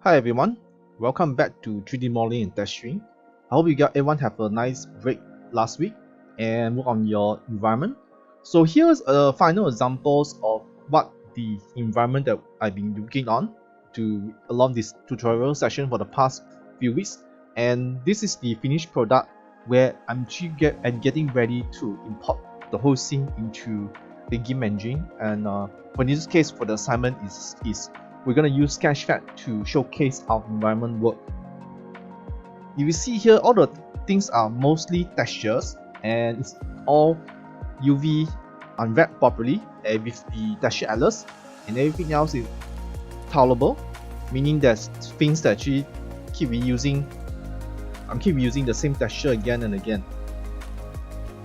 Hi everyone, welcome back to 3D modeling and texturing. I hope everyone have a nice break last week and work on your environment. So here's a final examples of what the environment that I've been working on along this tutorial session for the past few weeks. And this is the finished product where I'm getting ready to import the whole scene into the game engine. And for this case, for the assignment is we're going to use Sketchpad to showcase our environment work. You will see here all the things are mostly textures and it's all UV unwrapped properly with the texture atlas, and everything else is tolerable, meaning there's things that actually keep reusing the same texture again and again.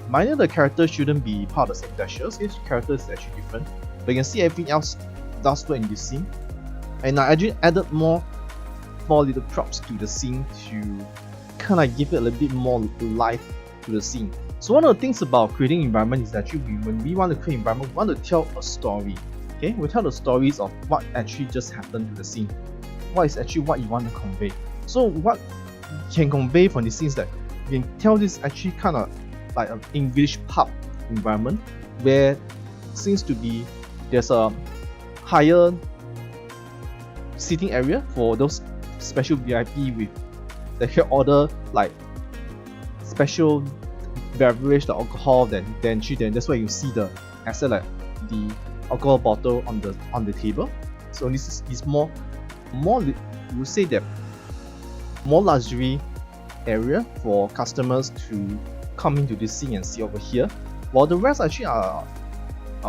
Minor the characters shouldn't be part of the same textures. Each character is actually different, but you can see everything else does well in this scene. And I actually added more little props to the scene to kind of give it a little bit more life to the scene. So one of the things about creating environment is that when we want to create environment, we want to tell a story. Okay, we tell the stories of what actually just happened to the scene. What is actually what you want to convey. So what you can convey from the scenes that you can tell this actually kind of like an English pub environment where seems to be there's a higher seating area for those special VIP with they can order like special beverage, the alcohol, then that's why you see the asset like the alcohol bottle on the table. So this is more you would say that more luxury area for customers to come into this scene and see over here, while the rest actually are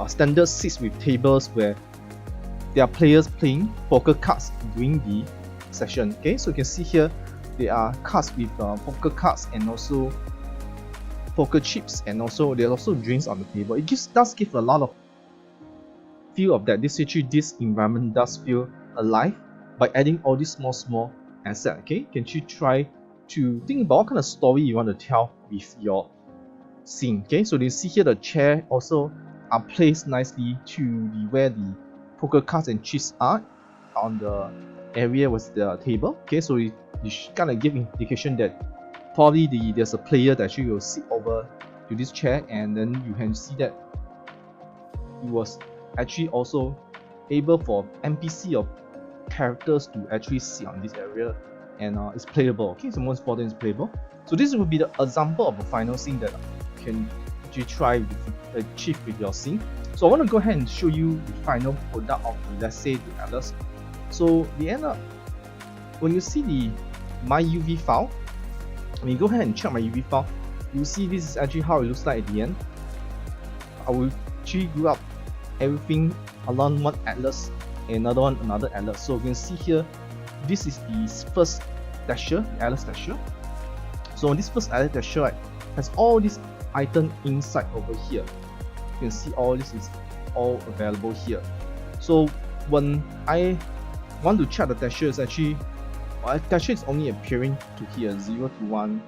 standard seats with tables where there are players playing poker cards during the session. Okay, so you can see here there are cards with poker cards and also poker chips, and also there's also drinks on the table. It does give a lot of feel of that this environment does feel alive by adding all these small assets. Okay, can you try to think about what kind of story you want to tell with your scene? Okay, so you see here the chair also are placed nicely to where the poker cards and chips are on the area with the table. Okay, so you kind of give indication that probably there's a player that actually will sit over to this chair, and then you can see that it was actually also able for NPC or characters to actually sit on this area, and it's playable. Okay, so most important is playable. So this will be the example of a final scene that you can actually try to achieve with your scene. So I want to go ahead and show you the final product of the, let's say, the atlas. So the end up, when you see the my UV file, when you go ahead and check my UV file, you see this is actually how it looks like at the end. I will actually group up everything along one atlas and another atlas. So you can see here, this is the first texture, the atlas texture. So this first atlas texture, right, has all these items inside over here. You can see all this is all available here. So when I want to check the texture, is actually texture is only appearing to here 0 to 1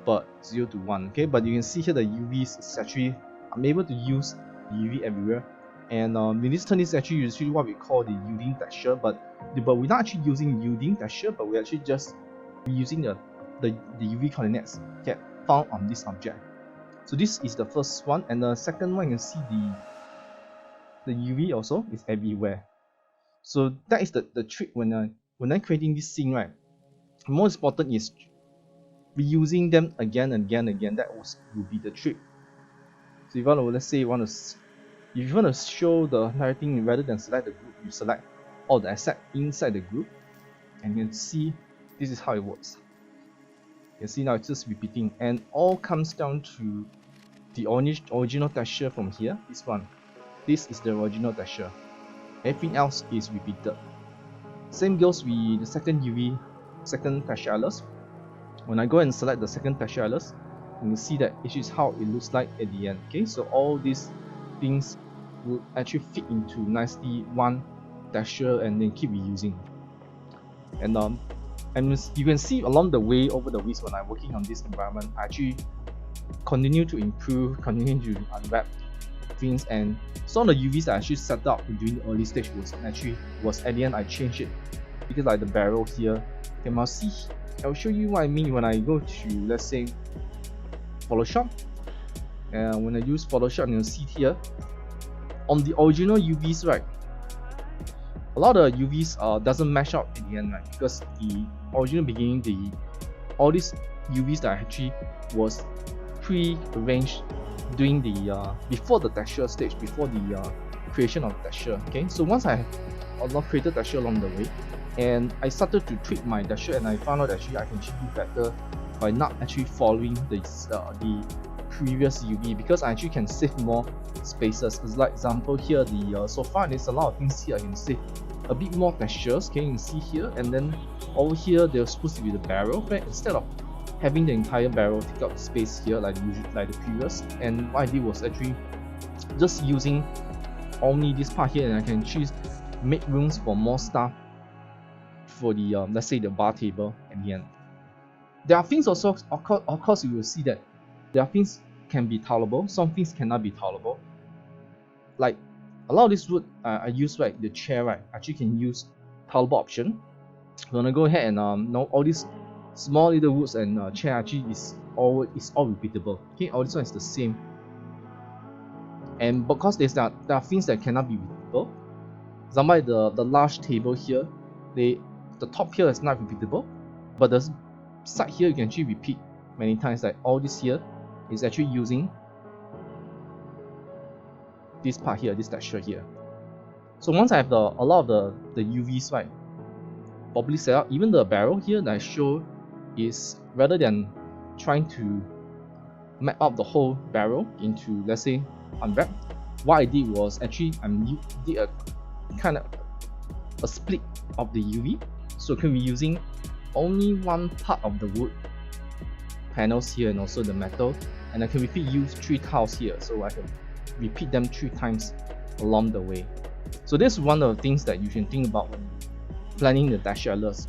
but 0 to 1. Okay, but you can see here the UVs is actually I'm able to use the UV everywhere, and in this turn is actually usually what we call the yielding texture, but we're not actually using yielding texture, but we're actually just using the UV coordinates found on this object. So this is the first one, and the second one you can see the UV also is everywhere. So that is the trick when I'm creating this scene, right? The most important is reusing them again and again. That will be the trick. So if you want to, let's say if you want to show the entire thing rather than select the group, you select all the assets inside the group, and you can see this is how it works. You can see now it's just repeating, and all comes down to the original texture from here. This is the original texture. Everything else is repeated. Same goes with the second texture atlas. When I go and select the second texture atlas, you can see that it is how it looks like at the end. Okay, so all these things will actually fit into nicely one texture and then keep reusing. And you can see along the way over the weeks when I'm working on this environment, I actually continue to improve, continue to unwrap things, and some of the UVs that I actually set up during the early stage was at the end I changed it because like the barrel here, you must see. I'll show you what I mean when I go to, let's say, Photoshop. And when I use Photoshop, you'll see here on the original UVs, right? A lot of UVs doesn't match up in the end, right? Because the original beginning, all these UVs that actually was pre-arranged during the before the texture stage, before the creation of texture. Okay, so once I have created texture along the way, and I started to tweak my texture, and I found out actually I can actually do better by not actually following the previous UV, because I actually can save more spaces. As like example here, so far there's a lot of things here I can save a bit more textures. Okay, you can see here, and then over here there's supposed to be the barrel, right? Instead of having the entire barrel take up space here like the previous, and what I did was actually just using only this part here, and I can choose make rooms for more stuff for the let's say the bar table at the end. There are things also, of course you will see that there are things can be tolerable, some things cannot be tolerable. Like a lot of this wood I use, right, the chair, right, actually can use tolerable option. I'm gonna go ahead and know all these small little woods and chair actually is all repeatable. Okay, all this one is the same. And because there are things that cannot be repeatable. Example, the large table here, the top here is not repeatable, but the side here you can actually repeat many times. Like all this here is actually using this part here, this texture here. So once I have a lot of the UVs, right, properly set up, even the barrel here that I show is, rather than trying to map out the whole barrel into, let's say, unwrap, what I did was actually I did a kind of a split of the UV. So I can be using only one part of the wood panels here and also the metal, and I can use 3 tiles here, so I can repeat them 3 times along the way. So this is one of the things that you can think about when planning the texture alerts.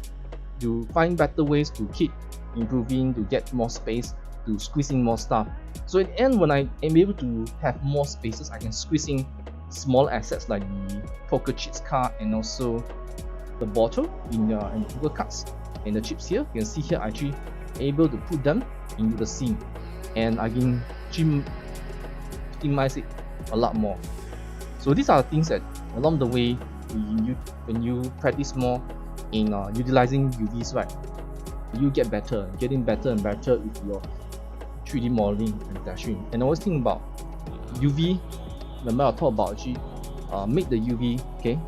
To find better ways to keep improving, to get more space, to squeeze in more stuff. So in the end, when I am able to have more spaces, I can squeeze in small assets like the poker chips card and also the bottle in poker cards and the chips here. You can see here I actually able to put them into the scene, and I can optimize it a lot more. So these are the things that along the way when you practice more in utilizing UVs, right, you get better, getting better and better with your 3D modeling and texturing. And always think about UV. Remember I talked about actually make the UV, okay,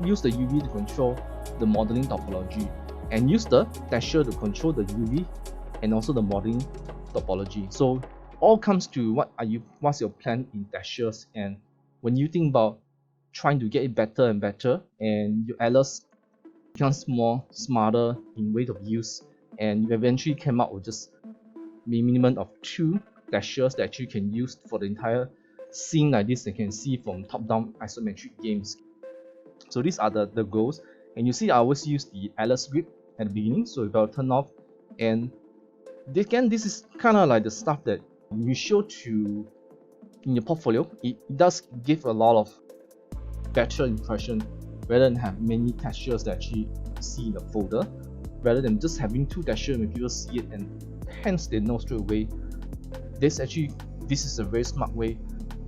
use the UV to control the modeling topology, and use the texture to control the UV and also the modeling topology. So all comes to what's your plan in textures, and when you think about trying to get it better and better, and your alerts becomes more smarter in way of use, and you eventually came out with just a minimum of 2 textures that you can use for the entire scene like this. You can see from top-down isometric games. So these are the goals, and you see I always use the alert script at the beginning. So if I'll turn off, and again, this is kind of like the stuff that you show to in your portfolio. It does give a lot of better impression rather than have many textures that actually see in the folder, rather than just having 2 textures when people see it and hence they know straight away. This is a very smart way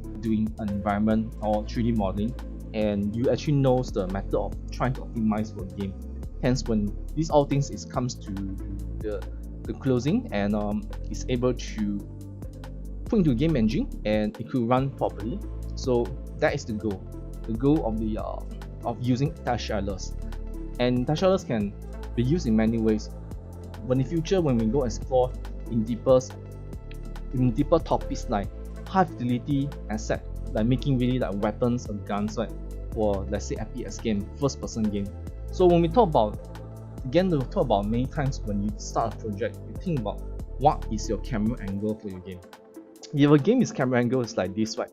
of doing an environment or 3D modeling, and you actually knows the method of trying to optimize for the game. Hence, when these all things comes to the closing, and is able to put into game engine and it could run properly. So that is the goal. The goal of the of using texture alerts, and texture alerts can be used in many ways. But in the future, when we go explore in deeper topics like high fidelity asset, like making really like weapons and guns, right, for let's say FPS game, first person game. So when we talk about, again, we'll talk about many times when you start a project, you think about what is your camera angle for your game. If your game is camera angle is like this, right,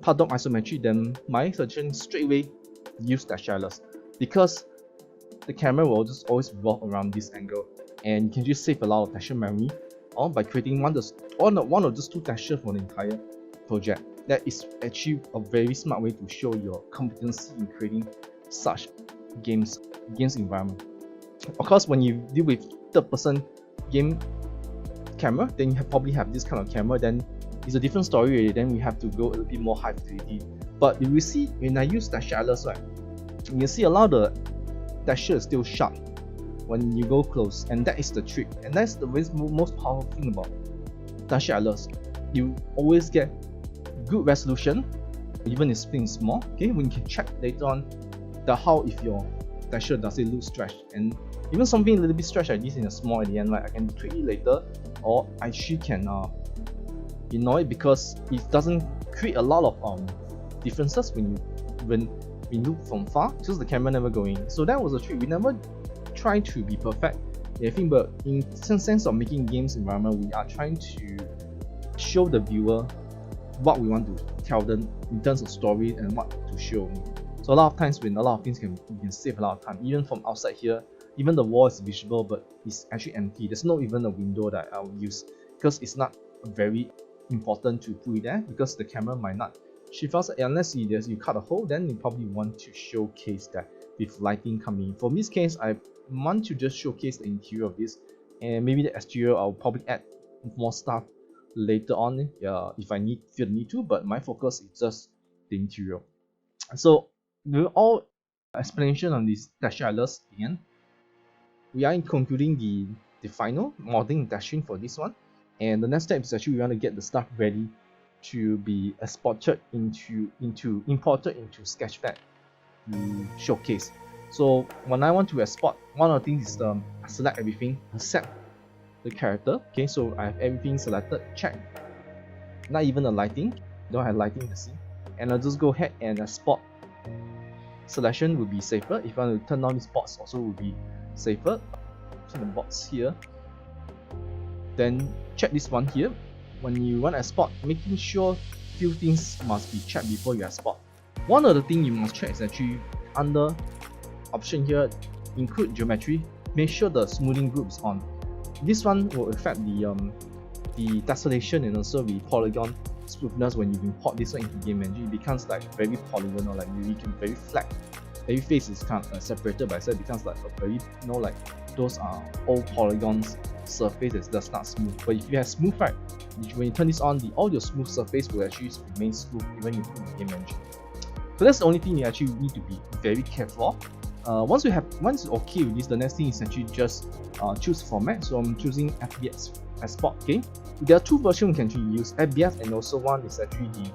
top-down isometric, then my suggestion straight away use texture alerts, because the camera will just always revolve around this angle, and you can just save a lot of texture memory, or by creating one of just 2 textures for the entire project. That is actually a very smart way to show your competency in creating such games. games environment. Of course, when you deal with third-person game camera, then you probably have this kind of camera, then it's a different story already. Then we have to go a little bit more high fidelity. But if you see, when I use texture atlas, right, you can see a lot of the texture is still sharp when you go close, and that is the trick, and that's the most powerful thing about texture atlas. You always get good resolution, even if things small. Okay, when you can check later on how if your texture does it look stretched, and even something a little bit stretched like this in a small at the end, like I can tweak it later, or I actually can ignore it because it doesn't create a lot of differences when we look from far, because the camera never going. So that was a trick. We never try to be perfect, I think, but in some sense of making games environment, we are trying to show the viewer what we want to tell them in terms of story and what to show. So a lot of times when a lot of things we can save a lot of time. Even from outside here, even the wall is visible, but it's actually empty. There's not even a window that I'll use because it's not very important to put it there, because the camera might not shift outside unless you cut a hole. Then you probably want to showcase that with lighting coming in. For this case, I want to just showcase the interior of this, and maybe the exterior I'll probably add more stuff later on if I feel the need to, but my focus is just the interior. So with all explanation on this texture atlas again, we are concluding the final modeling and texturing for this one, and the next step is actually we want to get the stuff ready to be imported into Sketchpad to showcase. So when I want to export, one of the things is I select everything except the character. Okay, so I have everything selected, check, not even the lighting, don't have lighting in the scene, and I'll just go ahead and export. Selection will be safer. If I want to turn on this box, also will be safer. Turn the box here, then check this one here. When you want to export, making sure few things must be checked before you export. One of the things you must check is actually under option here, include geometry. Make sure the smoothing group is on. This one will affect the tessellation and also the polygon smoothness. When you import this one into game engine, it becomes like very polygonal, like you can very flat. Every face is kind of separated by itself. It becomes like a very, like those are old polygons surface that does not smooth. But if you have smooth, right, when you turn this on, all your smooth surface will actually remain smooth even if you put the game engine. So that's the only thing you actually need to be very careful of. Once you're okay with this, the next thing is actually just choose format. So I'm choosing FBX export. Okay, there are two versions you can actually use, FBX, and also one is actually the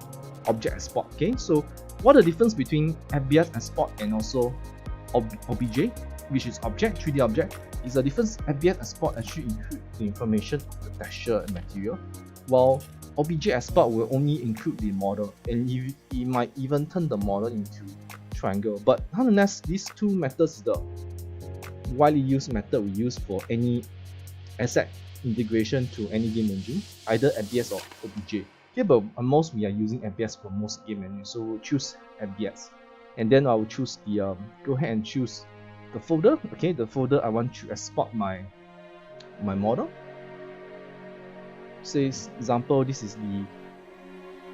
object export. Okay, so what the difference between FBX export and also OBJ, which is object 3D object, is the difference. FBX export actually include the information of the texture and material, while OBJ export will only include the model, and it might even turn the model into triangle. But nonetheless, these two methods is the widely used method we use for any asset integration to any game engine, either FBX or OBJ. Okay, but most we are using FBX for most game engines, so we'll choose FBX, and then I will choose the go ahead and choose the folder. Okay, the folder I want to export my model. Say example, this is the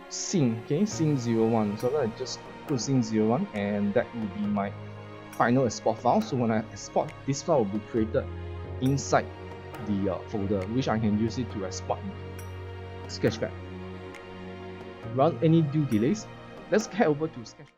scene. Okay, scene 01. So I just put scene 01, and that will be my final export file. So when I export, this file will be created inside the folder, which I can use it to export into Sketchpad. Without any due delays, let's head over to Sketchpad.